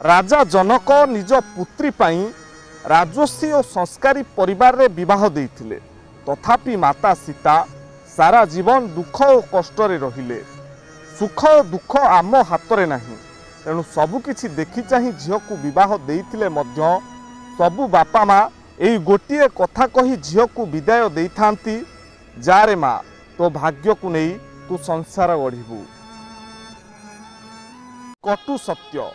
राजा जनक निज पुत्री पाई राजस्वी और संस्कारी परिवार रे विवाह देइथिले। तथापि माता सीता सारा जीवन दुख और कष्ट रे रहिले। सुख और दुख आम हाथ रे नहीं, तेणु सबुकिछि देखि चाहि झील को विवाह देइथिले मध्य सबु बापा माँ यही गोटे कथा कही झील को विदाय दे थांती, जा रे माँ तो भाग्य को नहीं तू संसार गढ़िबू। कटु सत्य,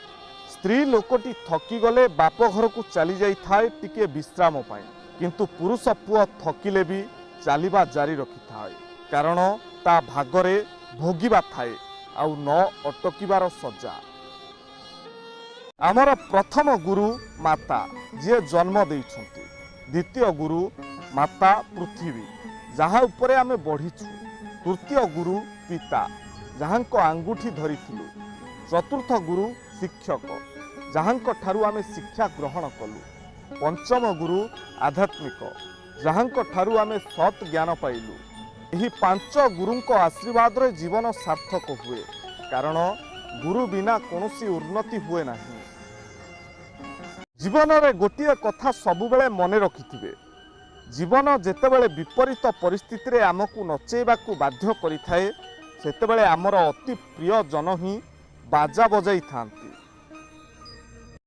स्त्री लोकटी थकी गले बाप घर को चली जाई थाए टिके विश्राम पाई, किंतु पुरुष पुआ थकिले भी चलिबा जारी रखि थाए, कारण ता भागरे भोगिबा थाए आउ न अटकिबार सजा। आमर प्रथम गुरु माता जे जन्म देइछंती, द्वितीय गुरु माता पृथ्वी जहाँ उपरे आमे बढ़ीछु, तृतीय गुरु पिता जहाँक आंगुठी धरिथिलु, चतुर्थ गुरु शिक्षक जहाँक ठारू आमे शिक्षा ग्रहण कलु, पंचम गुरु आध्यात्मिक जहाँक ठारू आमे सत ज्ञान पाइलु। यही पांच गुरुंक आशीर्वाद रे जीवन सार्थक हुए, कारण गुरु बिना कौनसी उन्नति हुए नहीं। जीवन रे गोटिए कथा सबुबेले मने रखिथिबे, जीवन जेतेबेले विपरीत परिस्थिति रे आमकु नचेबाकू बाध्य करिथाए, सेतेबेले आमर अति प्रिय जन ही बाजा बजाई थांती।